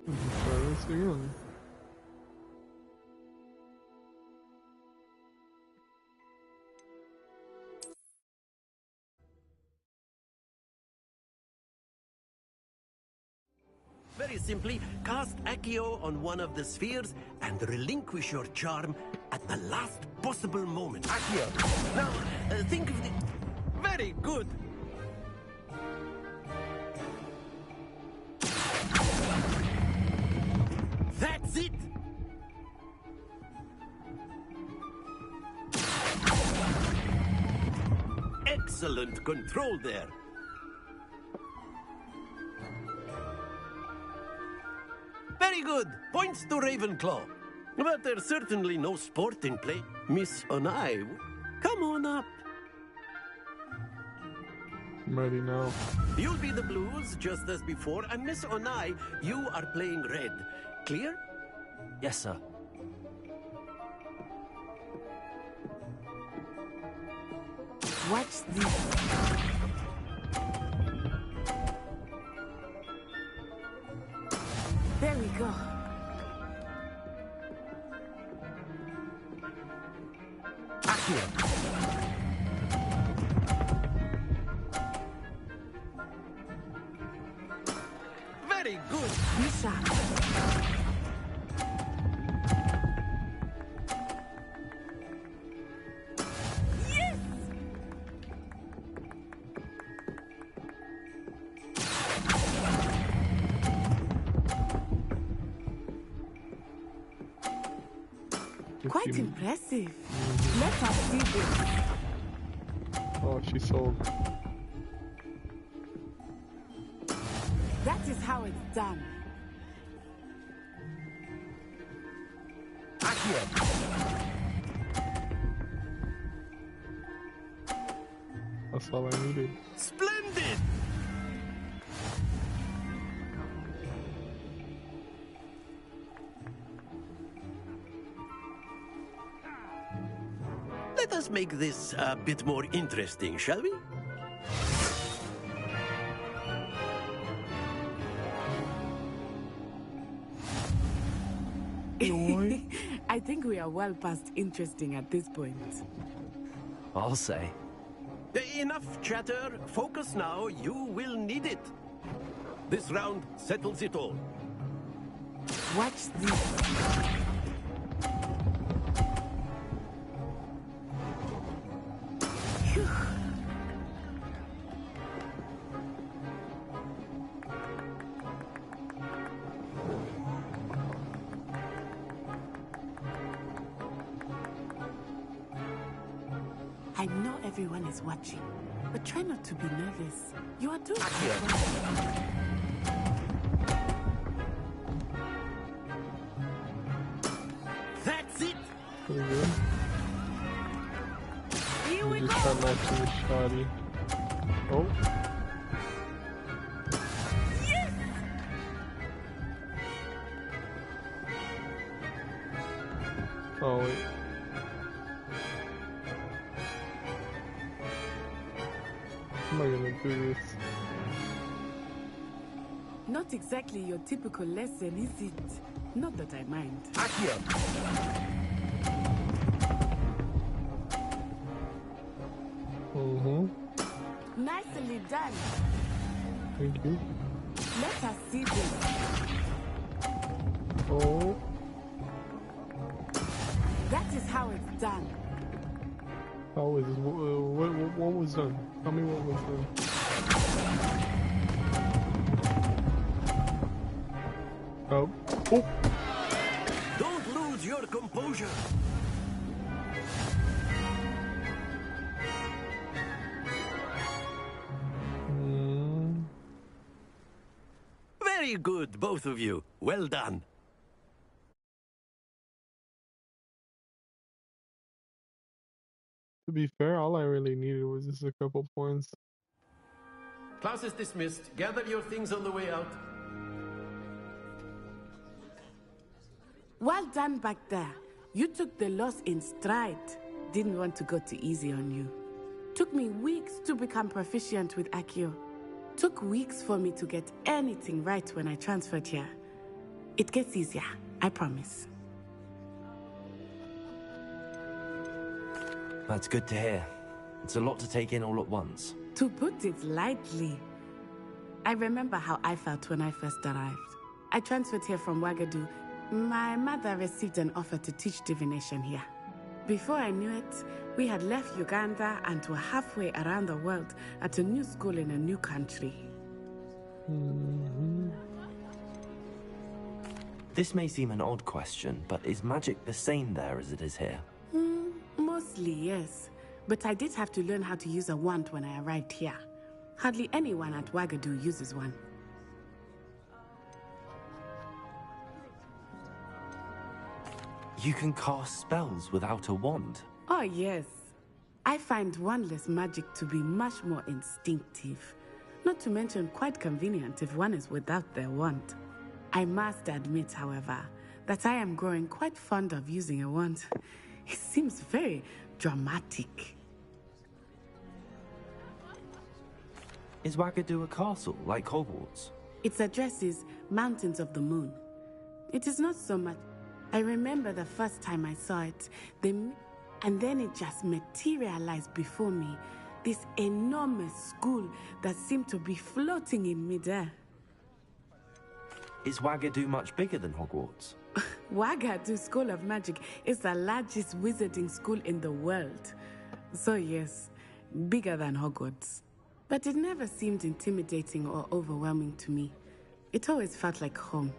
Try this again. Very simply, cast Accio on one of the spheres and relinquish your charm at the last possible moment. Accio. Now, think of the... Very good. That's it. Excellent control there. Very good. Points to Ravenclaw. But there's certainly no sport in play. Miss Onai, come on up. I'm ready now. You'll be the blues, just as before, and Miss Onai, you are playing red. Clear? Yes, sir. Watch this. There we go. Accio. Very good. Misha. Yes! Quite impressive. Let us see this. Oh, she sold. That is how it's done. Accio. That's all I needed. Splendid. Let us make this a bit more interesting, shall we? I think we are well past interesting at this point. I'll say. Enough chatter. Focus now. You will need it. This round settles it all. Watch this. Phew. I know everyone is watching, but try not to be nervous. You are doing well. That's it. Pretty good. Here we Just go. try matching the shoddy. Oh. Yes! Oh, wait. How am I gonna do this? Not exactly your typical lesson, is it? Not that I mind. Accio. Mm-hmm. Nicely done. Thank you. Let us see this. Oh. That is how it's done. How is this? What was done? Tell me what was done. Oh. Oh. Don't lose your composure. Very good, both of you. Well done. To be fair, all I really needed was just a couple points. Class is dismissed. Gather your things on the way out. Well done back there. You took the loss in stride. Didn't want to go too easy on you. Took me weeks to become proficient with Accio. Took weeks for me to get anything right when I transferred here. It gets easier, I promise. That's good to hear. It's a lot to take in all at once. To put it lightly, I remember how I felt when I first arrived. I transferred here from Wagadu. My mother received an offer to teach divination here. Before I knew it, we had left Uganda and were halfway around the world at a new school in a new country. This may seem an odd question, but is magic the same there as it is here? Mostly, yes. But I did have to learn how to use a wand when I arrived here. Hardly anyone at Wagadu uses one. You can cast spells without a wand? Oh, yes. I find wandless magic to be much more instinctive. Not to mention quite convenient if one is without their wand. I must admit, however, that I am growing quite fond of using a wand. It seems very dramatic. Is Wagadu a castle, like Hogwarts? Its address is Mountains of the Moon. It is not so much. I remember the first time I saw it, and then it just materialized before me. This enormous school that seemed to be floating in midair. Is Wagadu much bigger than Hogwarts? Wagadu School of Magic is the largest wizarding school in the world. So yes, bigger than Hogwarts. But it never seemed intimidating or overwhelming to me. It always felt like home.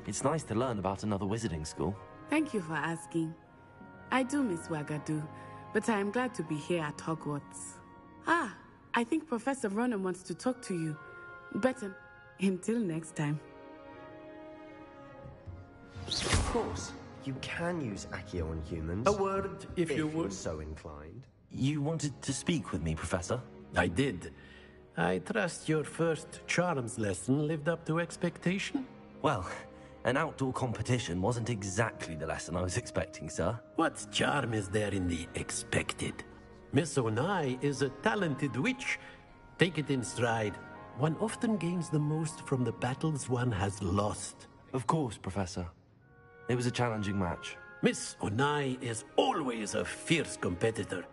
It's nice to learn about another wizarding school. Thank you for asking. I do miss Wagadu, but I am glad to be here at Hogwarts. Ah, I think Professor Ronan wants to talk to you. Better until next time. Of course, you can use Accio on humans. A word, if you you're would. so inclined. You wanted to speak with me, Professor? I did. I trust your first charms lesson lived up to expectation? Well, an outdoor competition wasn't exactly the lesson I was expecting, sir. What charm is there in the expected? Miss Onai is a talented witch. Take it in stride. One often gains the most from the battles one has lost. Of course, Professor. It was a challenging match. Miss Onai is always a fierce competitor.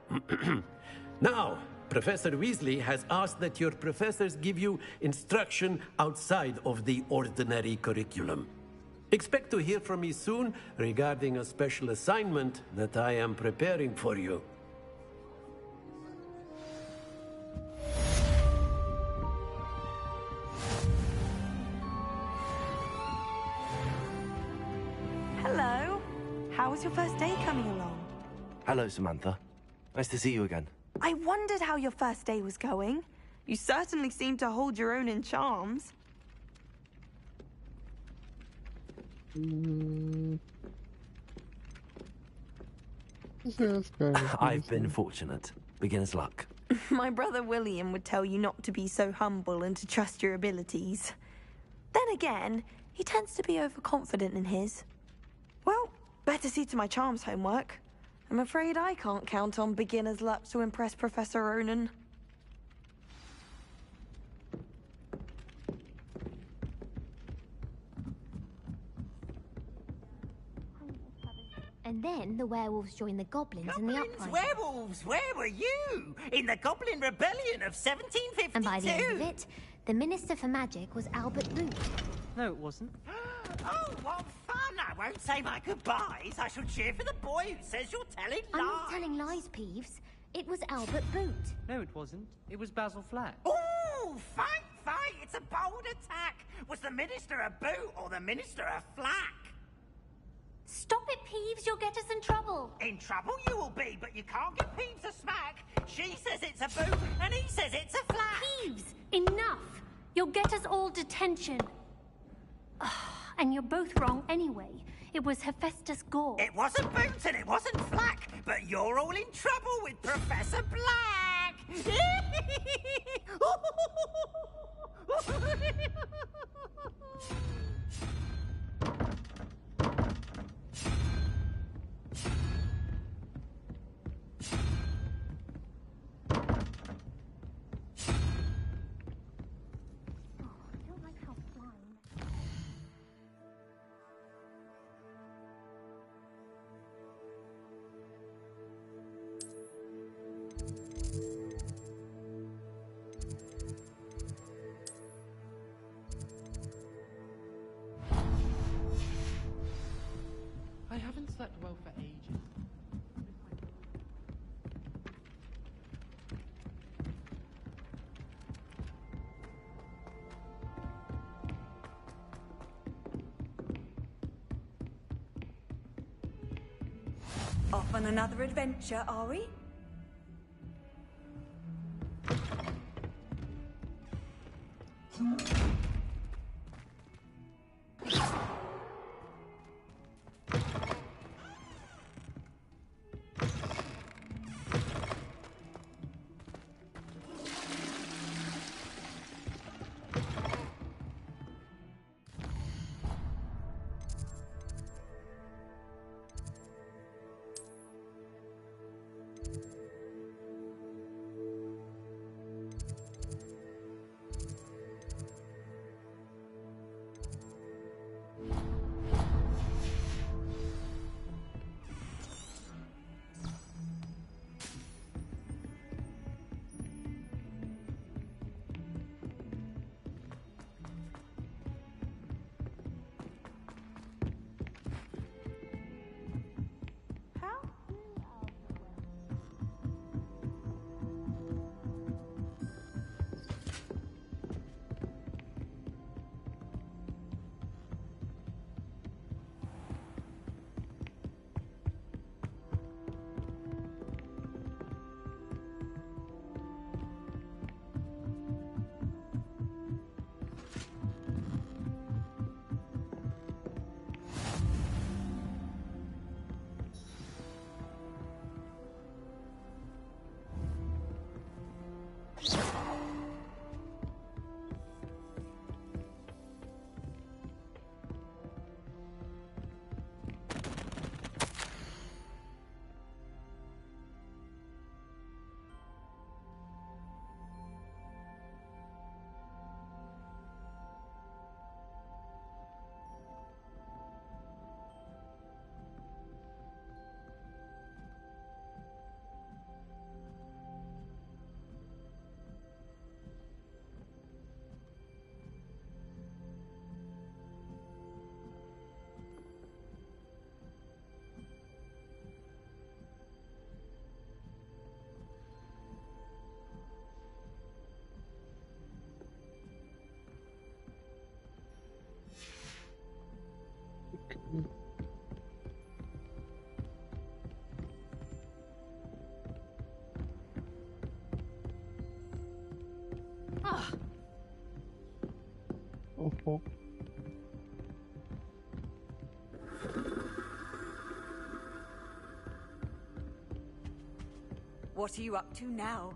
Now, Professor Weasley has asked that your professors give you instruction outside of the ordinary curriculum. Expect to hear from me soon regarding a special assignment that I am preparing for you. Hello. How was your first day coming along? Hello, Samantha. Nice to see you again. I wondered how your first day was going. You certainly seem to hold your own in charms. I've been fortunate. Beginner's luck. My brother William would tell you not to be so humble and to trust your abilities. Then again, he tends to be overconfident in his. Well, better see to my charms homework. I'm afraid I can't count on beginner's luck to impress Professor Ronan. And then the werewolves joined the goblins in the Goblins, uprising. werewolves, where were you? In the Goblin Rebellion of 1752? And by the end of it, the Minister for Magic was Albert Boot. No, it wasn't. Oh, what fun! I won't say my goodbyes. I shall cheer for the boy who says you're telling lies. I'm not telling lies, Peeves. It was Albert Boot. No, it wasn't. It was Basil Flack. Ooh, fight, fight! It's a bold attack. Was the Minister a boot or the Minister a flack? Stop it, Peeves. You'll get us in trouble. In trouble you will be, but you can't give Peeves a smack. She says it's a boot, and he says it's a flack. Peeves, enough. You'll get us all detention. And you're both wrong anyway. It was Hephaestus Gore. It wasn't boot and it wasn't flack, but you're all in trouble with Professor Black. slept well for ages. Off on another adventure, are we? Oh. What are you up to now?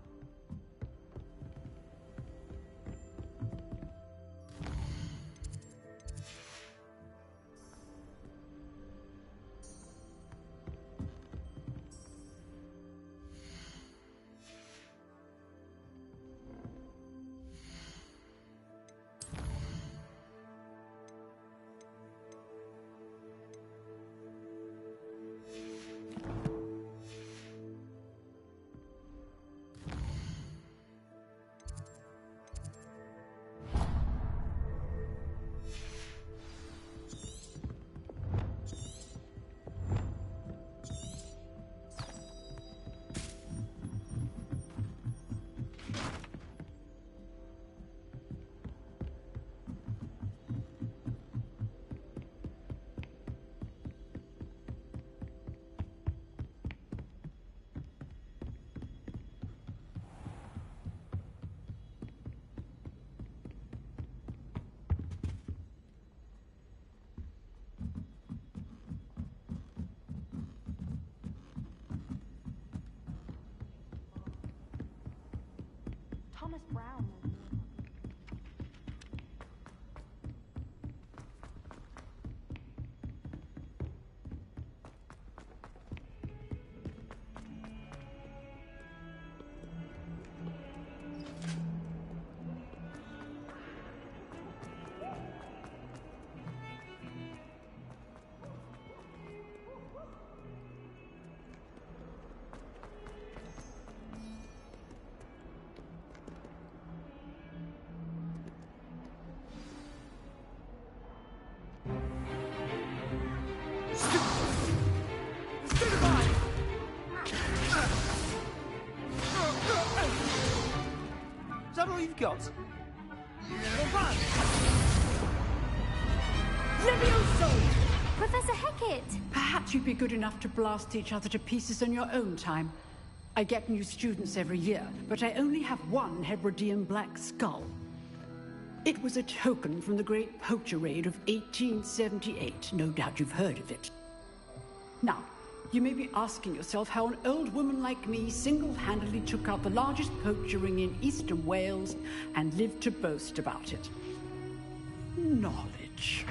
Thomas Brown. all you've got? Levioso! Professor Hecat! Perhaps you'd be good enough to blast each other to pieces in your own time. I get new students every year, but I only have one Hebridean black skull. It was a token from the Great Poacher Raid of 1878. No doubt you've heard of it. Now, you may be asking yourself how an old woman like me single-handedly took out the largest poacher ring in eastern Wales and lived to boast about it. Knowledge.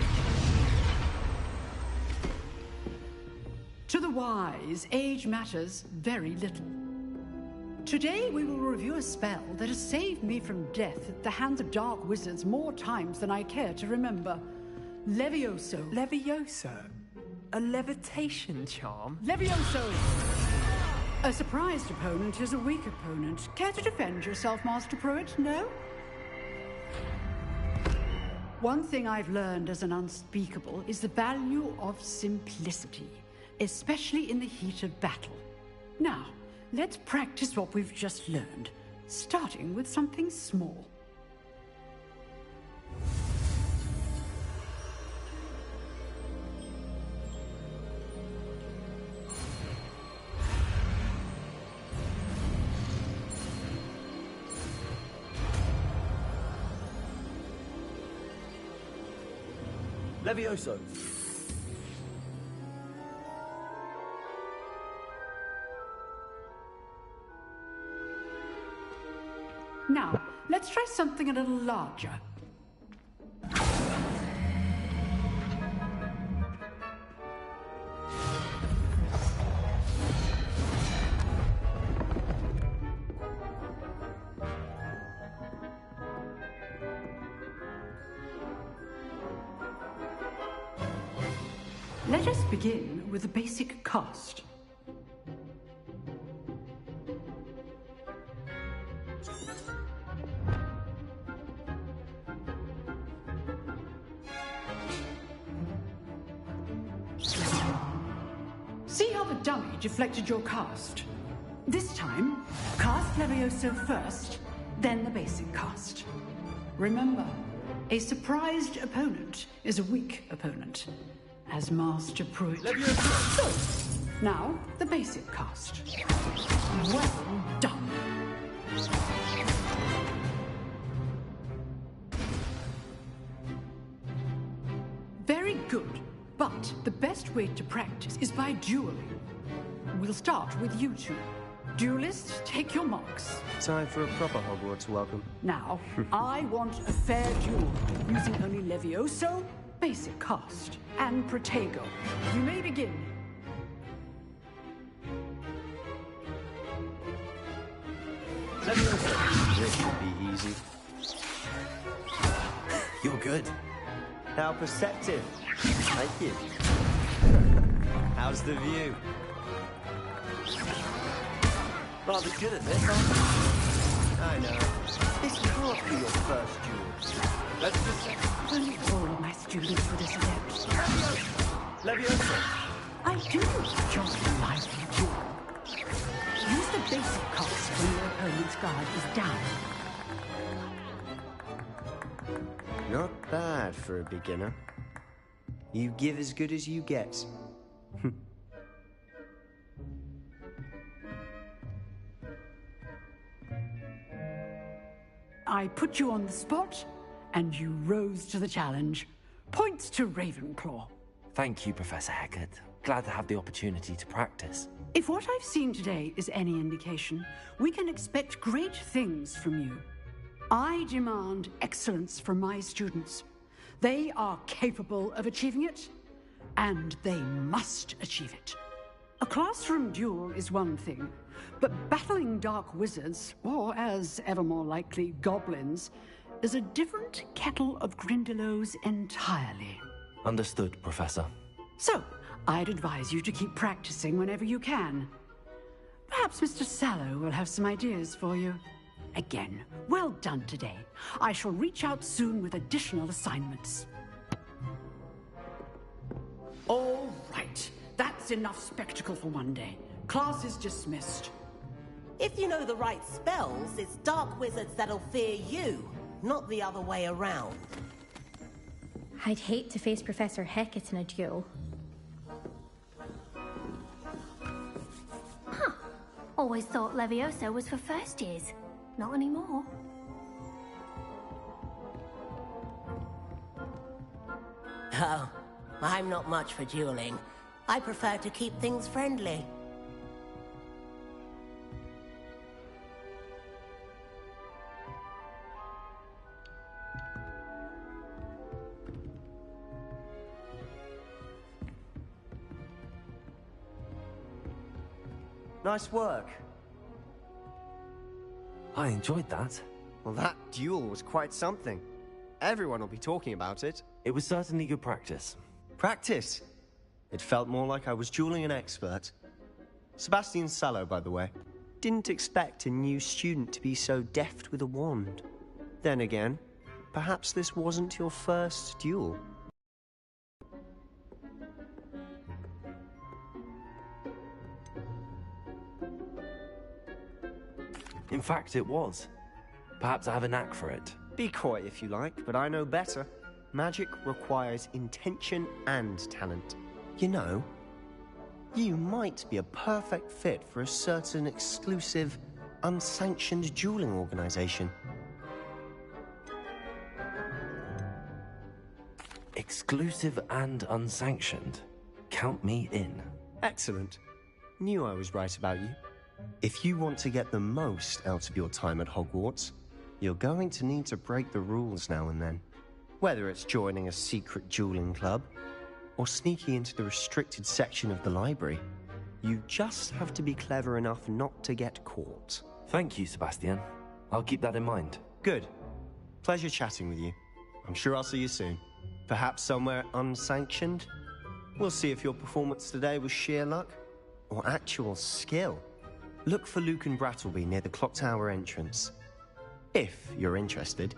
To the wise, age matters very little. Today we will review a spell that has saved me from death at the hands of dark wizards more times than I care to remember. Levioso. Levioso? A levitation charm? Levioso! A surprised opponent is a weak opponent. Care to defend yourself, Master Pruitt? No? One thing I've learned as an unspeakable is the value of simplicity, especially in the heat of battle. Now, let's practice what we've just learned, starting with something small. Levioso. Now, let's try something a little larger. Let us begin with the basic cast. See how the dummy deflected your cast? This time, cast Levioso first, then the basic cast. Remember, a surprised opponent is a weak opponent, as Master Pruitt. So, now, the basic cast. Well done. Very good. But the best way to practice is by dueling. We'll start with you two. Duelists, take your marks. Time for a proper Hogwarts welcome. Now, I want a fair duel, using only Levioso, basic cast, and Protego. You may begin. Levioso. This should be easy. You're good. How perceptive. Thank you. How's the view? Rather good at this, I know. This can't be your first duel. Let's just... If only all of my students were this adept. Levioso. I do enjoy a lively duel. Use the basic cost when your opponent's guard is down. Not bad for a beginner. You give as good as you get. I put you on the spot, and you rose to the challenge. Points to Ravenclaw. Thank you, Professor Hecat. Glad to have the opportunity to practice. If what I've seen today is any indication, we can expect great things from you. I demand excellence from my students. They are capable of achieving it, and they must achieve it. A classroom duel is one thing, but battling dark wizards, or as ever more likely, goblins, is a different kettle of Grindylows entirely. Understood, Professor. So, I'd advise you to keep practicing whenever you can. Perhaps Mr. Sallow will have some ideas for you. Again, well done today. I shall reach out soon with additional assignments. All right. That's enough spectacle for one day. Class is dismissed. If you know the right spells, it's dark wizards that'll fear you, not the other way around. I'd hate to face Professor Hecat in a duel. Huh. Always thought Leviosa was for first years. Not anymore. Oh, I'm not much for dueling. I prefer to keep things friendly. Nice work. I enjoyed that. Well, that duel was quite something. Everyone will be talking about it. It was certainly good practice. Practice? It felt more like I was dueling an expert. Sebastian Sallow, by the way. Didn't expect a new student to be so deft with a wand. Then again, perhaps this wasn't your first duel. In fact, it was. Perhaps I have a knack for it. Be coy if you like, but I know better. Magic requires intention and talent. You know, you might be a perfect fit for a certain exclusive, unsanctioned dueling organization. Exclusive and unsanctioned. Count me in. Excellent. Knew I was right about you. If you want to get the most out of your time at Hogwarts, you're going to need to break the rules now and then. Whether it's joining a secret dueling club, or sneaking into the restricted section of the library, you just have to be clever enough not to get caught. Thank you, Sebastian. I'll keep that in mind. Good. Pleasure chatting with you. I'm sure I'll see you soon. Perhaps somewhere unsanctioned? We'll see if your performance today was sheer luck, or actual skill. Look for Luke and Brattleby near the clock tower entrance. If you're interested.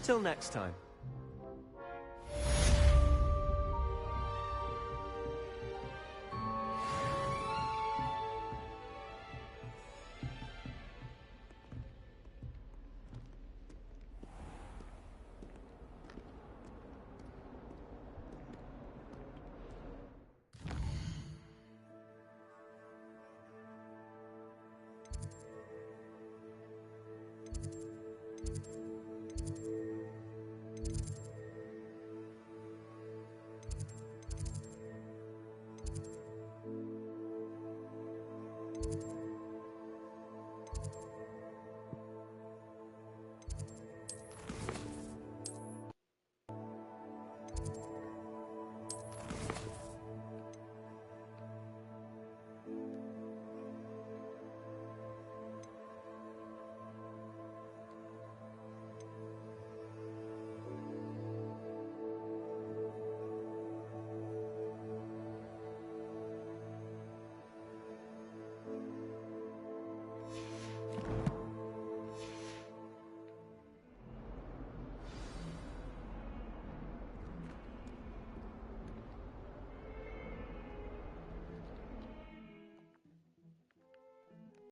Till next time.